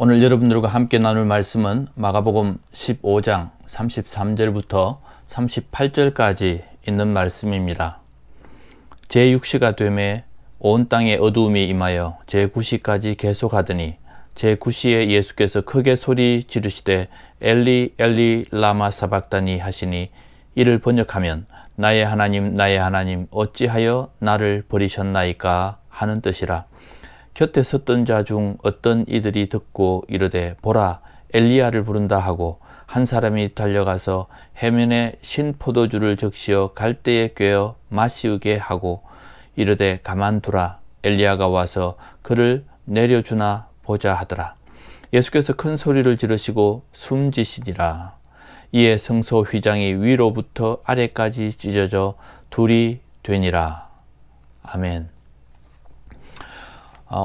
오늘 여러분들과 함께 나눌 말씀은 마가복음 15장 33절부터 38절까지 있는 말씀입니다. 제6시가 되매 온 땅에 어두움이 임하여 제9시까지 계속하더니 제9시에 예수께서 크게 소리 지르시되 엘리 엘리 라마 사박다니 하시니 이를 번역하면 나의 하나님 어찌하여 나를 버리셨나이까 하는 뜻이라. 곁에 섰던 자 중 어떤 이들이 듣고 이르되 보라 엘리야를 부른다 하고 한 사람이 달려가서 해면에 신 포도주를 적시어 갈대에 꿰어 마시게 하고 이르되 가만두라 엘리야가 와서 그를 내려주나 보자 하더라. 예수께서 큰 소리를 지르시고 숨지시니라. 이에 성소 휘장이 위로부터 아래까지 찢어져 둘이 되니라. 아멘.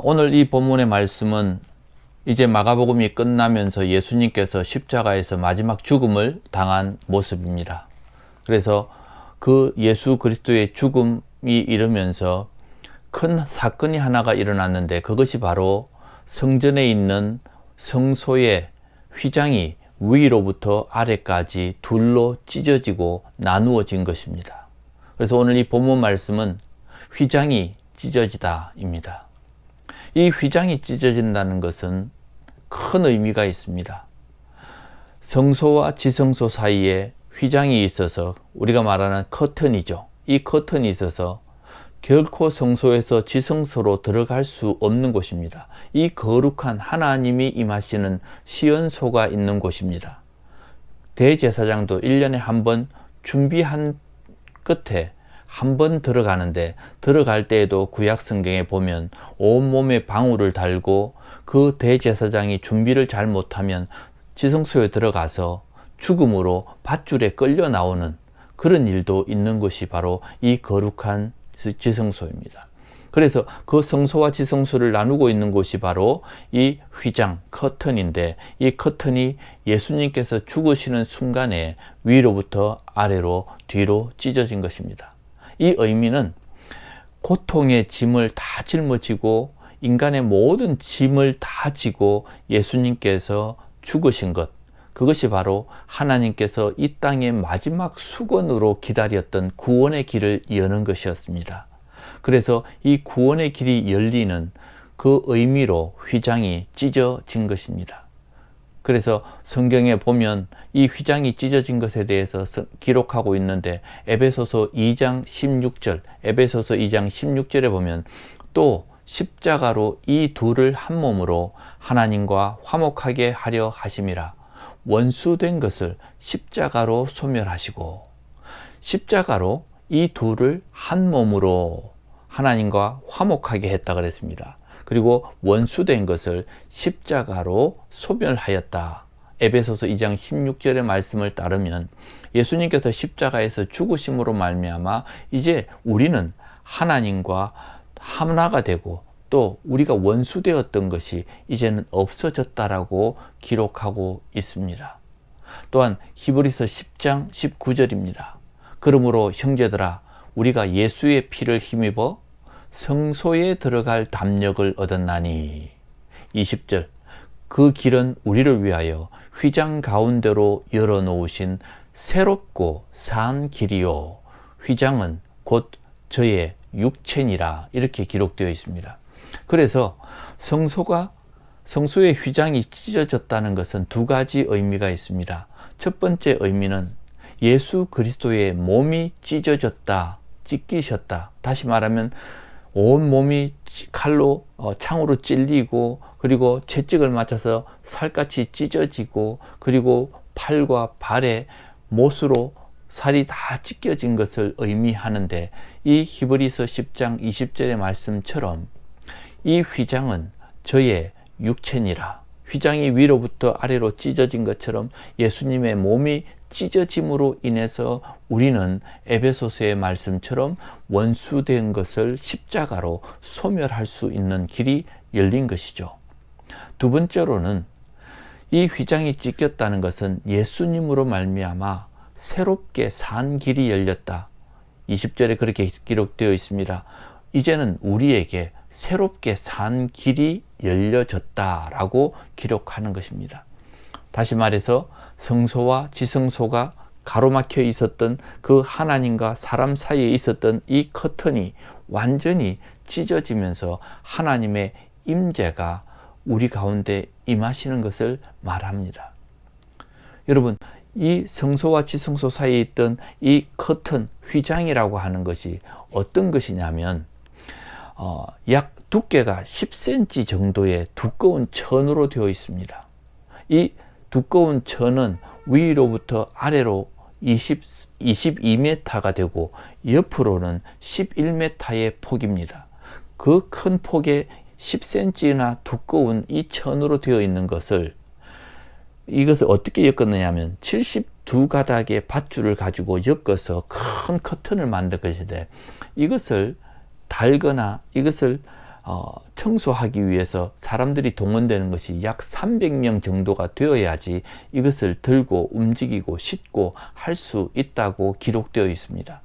오늘 이 본문의 말씀은 이제 마가복음이 끝나면서 예수님께서 십자가에서 마지막 죽음을 당한 모습입니다. 그래서 그 예수 그리스도의 죽음이 이르면서 큰 사건이 하나가 일어났는데 그것이 바로 성전에 있는 성소의 휘장이 위로부터 아래까지 둘로 찢어지고 나누어진 것입니다. 그래서 오늘 이 본문 말씀은 휘장이 찢어지다입니다. 이 휘장이 찢어진다는 것은 큰 의미가 있습니다. 성소와 지성소 사이에 휘장이 있어서 우리가 말하는 커튼이죠. 이 커튼이 있어서 결코 성소에서 지성소로 들어갈 수 없는 곳입니다. 이 거룩한 하나님이 임하시는 시언소가 있는 곳입니다. 대제사장도 1년에 한 번 준비한 끝에 한 번 들어가는데 들어갈 때에도 구약 성경에 보면 온몸에 방울을 달고 그 대제사장이 준비를 잘 못하면 지성소에 들어가서 죽음으로 밧줄에 끌려 나오는 그런 일도 있는 것이 바로 이 거룩한 지성소입니다. 그래서 그 성소와 지성소를 나누고 있는 곳이 바로 이 휘장, 커튼인데 이 커튼이 예수님께서 죽으시는 순간에 위로부터 아래로 뒤로 찢어진 것입니다. 이 의미는 고통의 짐을 다 짊어지고 인간의 모든 짐을 다 지고 예수님께서 죽으신 것, 그것이 바로 하나님께서 이 땅의 마지막 수건으로 기다렸던 구원의 길을 여는 것이었습니다. 그래서 이 구원의 길이 열리는 그 의미로 휘장이 찢어진 것입니다. 그래서 성경에 보면 이 휘장이 찢어진 것에 대해서 기록하고 있는데 에베소서 2장 16절에 보면 또 십자가로 이 둘을 한 몸으로 하나님과 화목하게 하려 하심이라. 원수된 것을 십자가로 소멸하시고 십자가로 이 둘을 한 몸으로 하나님과 화목하게 했다 그랬습니다. 그리고 원수된 것을 십자가로 소멸하였다. 에베소서 2장 16절의 말씀을 따르면 예수님께서 십자가에서 죽으심으로 말미암아 이제 우리는 하나님과 하나가 되고 또 우리가 원수되었던 것이 이제는 없어졌다라고 기록하고 있습니다. 또한 히브리서 10장 19절입니다. 그러므로 형제들아 우리가 예수의 피를 힘입어 성소에 들어갈 담력을 얻었나니. 20절 그 길은 우리를 위하여 휘장 가운데로 열어놓으신 새롭고 산 길이요 휘장은 곧 저의 육체니라. 이렇게 기록되어 있습니다. 그래서 성소의 휘장이 찢어졌다는 것은 두 가지 의미가 있습니다. 첫 번째 의미는 예수 그리스도의 몸이 찢어졌다, 찢기셨다. 다시 말하면 온 몸이 칼로 창으로 찔리고 그리고 채찍을 맞아서 살같이 찢어지고 그리고 팔과 발에 못으로 살이 다 찢겨진 것을 의미하는데 이 히브리서 10장 20절의 말씀처럼 이 휘장은 저의 육체니라. 휘장이 위로부터 아래로 찢어진 것처럼 예수님의 몸이 찢어짐으로 인해서 우리는 에베소서의 말씀처럼 원수된 것을 십자가로 소멸할 수 있는 길이 열린 것이죠. 두 번째로는 이 휘장이 찢겼다는 것은 예수님으로 말미암아 새롭게 산 길이 열렸다. 20절에 그렇게 기록되어 있습니다. 이제는 우리에게 새롭게 산 길이 열려졌다라고 기록하는 것입니다. 다시 말해서 성소와 지성소가 가로막혀 있었던 그 하나님과 사람 사이에 있었던 이 커튼이 완전히 찢어지면서 하나님의 임재가 우리 가운데 임하시는 것을 말합니다. 여러분, 이 성소와 지성소 사이에 있던 이 커튼, 휘장이라고 하는 것이 어떤 것이냐면 약 두께가 10cm 정도의 두꺼운 천으로 되어 있습니다. 이 두꺼운 천은 위로부터 아래로 22m가 되고 옆으로는 11m의 폭입니다. 그 큰 폭에 10cm나 두꺼운 이 천으로 되어 있는 것을 이것을 어떻게 엮었느냐 하면 72가닥의 밧줄을 가지고 엮어서 큰 커튼을 만들 것인데, 이것을 달거나 이것을 청소하기 위해서 사람들이 동원되는 것이 약 300명 정도가 되어야지 이것을 들고 움직이고 싣고 할 수 있다고 기록되어 있습니다.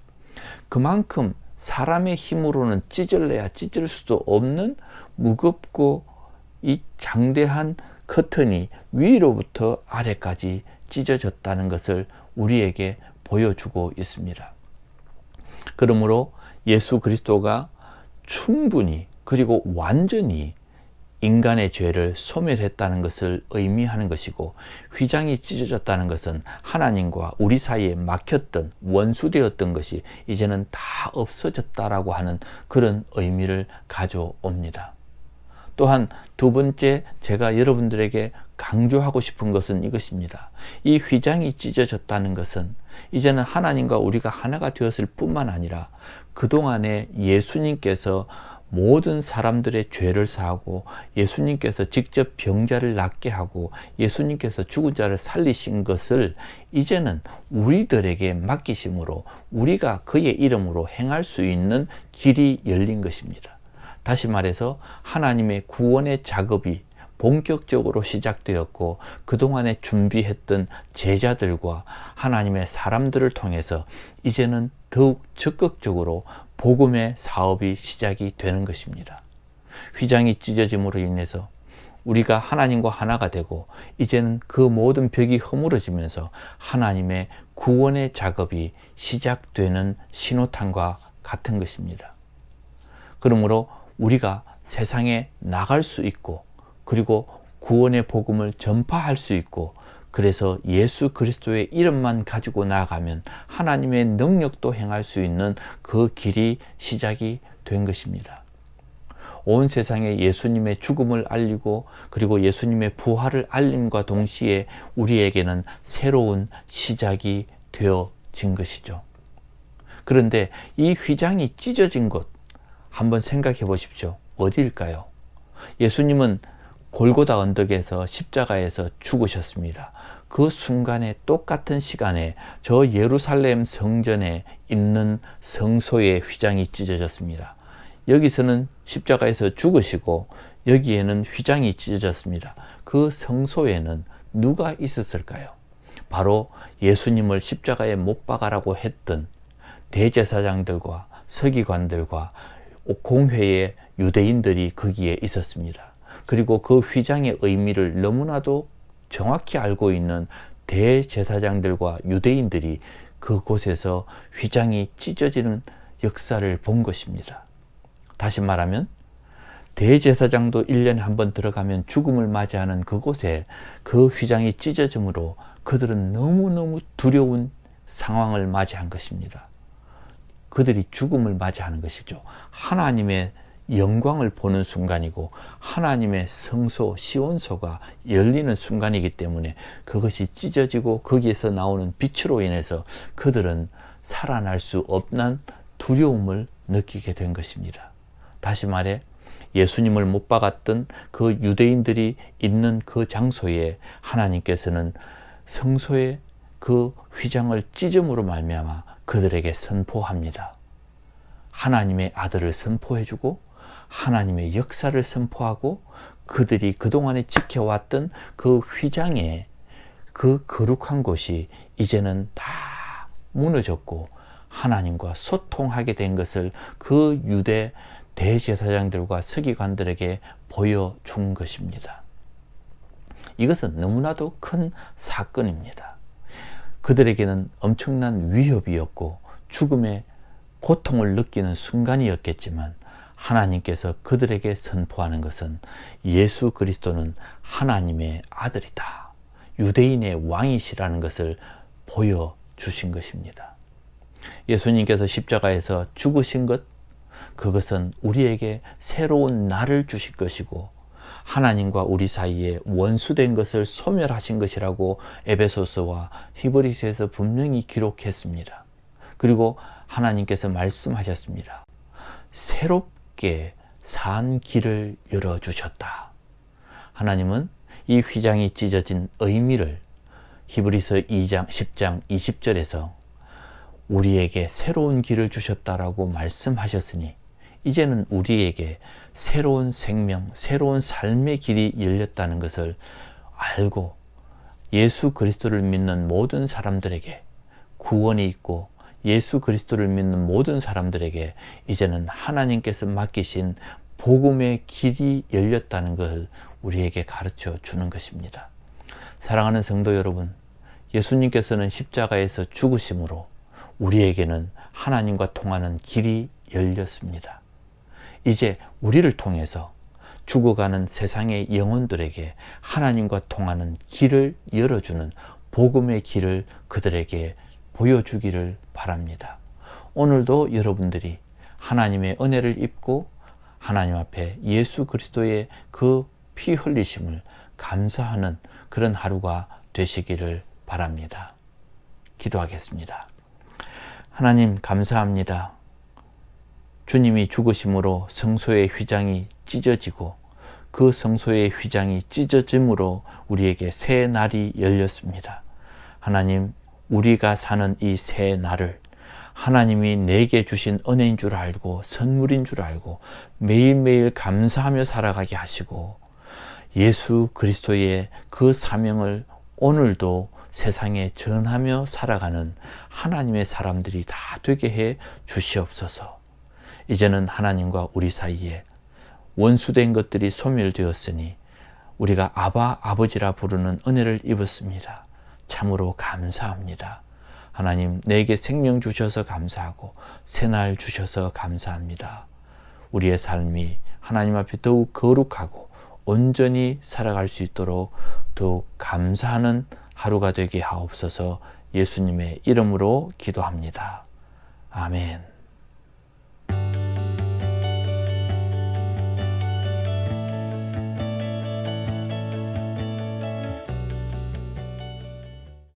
그만큼 사람의 힘으로는 찢을래야 찢을 수도 없는 무겁고 이 장대한 커튼이 위로부터 아래까지 찢어졌다는 것을 우리에게 보여주고 있습니다. 그러므로 예수 그리스도가 충분히 그리고 완전히 인간의 죄를 소멸했다는 것을 의미하는 것이고, 휘장이 찢어졌다는 것은 하나님과 우리 사이에 막혔던 원수되었던 것이 이제는 다 없어졌다라고 하는 그런 의미를 가져옵니다. 또한 두 번째 제가 여러분들에게 강조하고 싶은 것은 이것입니다. 이 휘장이 찢어졌다는 것은 이제는 하나님과 우리가 하나가 되었을 뿐만 아니라 그동안에 예수님께서 모든 사람들의 죄를 사하고 예수님께서 직접 병자를 낫게 하고 예수님께서 죽은 자를 살리신 것을 이제는 우리들에게 맡기심으로 우리가 그의 이름으로 행할 수 있는 길이 열린 것입니다. 다시 말해서 하나님의 구원의 작업이 본격적으로 시작되었고, 그동안에 준비했던 제자들과 하나님의 사람들을 통해서 이제는 더욱 적극적으로 복음의 사업이 시작이 되는 것입니다. 휘장이 찢어짐으로 인해서 우리가 하나님과 하나가 되고, 이제는 그 모든 벽이 허물어지면서 하나님의 구원의 작업이 시작되는 신호탄과 같은 것입니다. 그러므로 우리가 세상에 나갈 수 있고, 그리고 구원의 복음을 전파할 수 있고, 그래서 예수 그리스도의 이름만 가지고 나아가면 하나님의 능력도 행할 수 있는 그 길이 시작이 된 것입니다. 온 세상에 예수님의 죽음을 알리고 그리고 예수님의 부활을 알림과 동시에 우리에게는 새로운 시작이 되어진 것이죠. 그런데 이 휘장이 찢어진 곳 한번 생각해 보십시오. 어디일까요? 예수님은 골고다 언덕에서 십자가에서 죽으셨습니다. 그 순간에 똑같은 시간에 저 예루살렘 성전에 있는 성소의 휘장이 찢어졌습니다. 여기서는 십자가에서 죽으시고 여기에는 휘장이 찢어졌습니다. 그 성소에는 누가 있었을까요? 바로 예수님을 십자가에 못 박아라고 했던 대제사장들과 서기관들과 공회의 유대인들이 거기에 있었습니다. 그리고 그 휘장의 의미를 너무나도 정확히 알고 있는 대제사장들과 유대인들이 그곳에서 휘장이 찢어지는 역사를 본 것입니다. 다시 말하면 대제사장도 1년에 한 번 들어가면 죽음을 맞이하는 그곳에 그 휘장이 찢어짐으로 그들은 너무너무 두려운 상황을 맞이한 것입니다. 그들이 죽음을 맞이하는 것이죠. 하나님의 영광을 보는 순간이고 하나님의 성소 시온소가 열리는 순간이기 때문에 그것이 찢어지고 거기에서 나오는 빛으로 인해서 그들은 살아날 수 없는 두려움을 느끼게 된 것입니다. 다시 말해 예수님을 못 박았던 그 유대인들이 있는 그 장소에 하나님께서는 성소의 그 휘장을 찢음으로 말미암아 그들에게 선포합니다. 하나님의 아들을 선포해주고 하나님의 역사를 선포하고 그들이 그동안에 지켜왔던 그 휘장의 그 거룩한 곳이 이제는 다 무너졌고 하나님과 소통하게 된 것을 그 유대 대제사장들과 서기관들에게 보여준 것입니다. 이것은 너무나도 큰 사건입니다. 그들에게는 엄청난 위협이었고 죽음의 고통을 느끼는 순간이었겠지만 하나님께서 그들에게 선포하는 것은 예수 그리스도는 하나님의 아들이다, 유대인의 왕이시라는 것을 보여주신 것입니다. 예수님께서 십자가에서 죽으신 것, 그것은 우리에게 새로운 날을 주실 것이고 하나님과 우리 사이에 원수된 것을 소멸하신 것이라고 에베소서와 히브리서에서 분명히 기록했습니다. 그리고 하나님께서 말씀하셨습니다. 새롭게 산 길을 열어주셨다. 하나님은 이 휘장이 찢어진 의미를 히브리서 2장 10장 20절에서 우리에게 새로운 길을 주셨다라고 말씀하셨으니 이제는 우리에게 새로운 생명, 새로운 삶의 길이 열렸다는 것을 알고 예수 그리스도를 믿는 모든 사람들에게 구원이 있고 예수 그리스도를 믿는 모든 사람들에게 이제는 하나님께서 맡기신 복음의 길이 열렸다는 것을 우리에게 가르쳐 주는 것입니다. 사랑하는 성도 여러분, 예수님께서는 십자가에서 죽으심으로 우리에게는 하나님과 통하는 길이 열렸습니다. 이제 우리를 통해서 죽어가는 세상의 영혼들에게 하나님과 통하는 길을 열어주는 복음의 길을 그들에게 보여주기를 바랍니다. 오늘도 여러분들이 하나님의 은혜를 입고 하나님 앞에 예수 그리스도의 그 피 흘리심을 감사하는 그런 하루가 되시기를 바랍니다. 기도하겠습니다. 하나님 감사합니다. 주님이 죽으심으로 성소의 휘장이 찢어지고 그 성소의 휘장이 찢어짐으로 우리에게 새 날이 열렸습니다. 하나님, 우리가 사는 이 새 날을 하나님이 내게 주신 은혜인 줄 알고 선물인 줄 알고 매일매일 감사하며 살아가게 하시고 예수 그리스도의 그 사명을 오늘도 세상에 전하며 살아가는 하나님의 사람들이 다 되게 해 주시옵소서. 이제는 하나님과 우리 사이에 원수된 것들이 소멸되었으니 우리가 아바, 아버지라 부르는 은혜를 입었습니다. 참으로 감사합니다. 하나님, 내게 생명 주셔서 감사하고 새날 주셔서 감사합니다. 우리의 삶이 하나님 앞에 더욱 거룩하고 온전히 살아갈 수 있도록 더욱 감사하는 하루가 되게 하옵소서. 예수님의 이름으로 기도합니다. 아멘.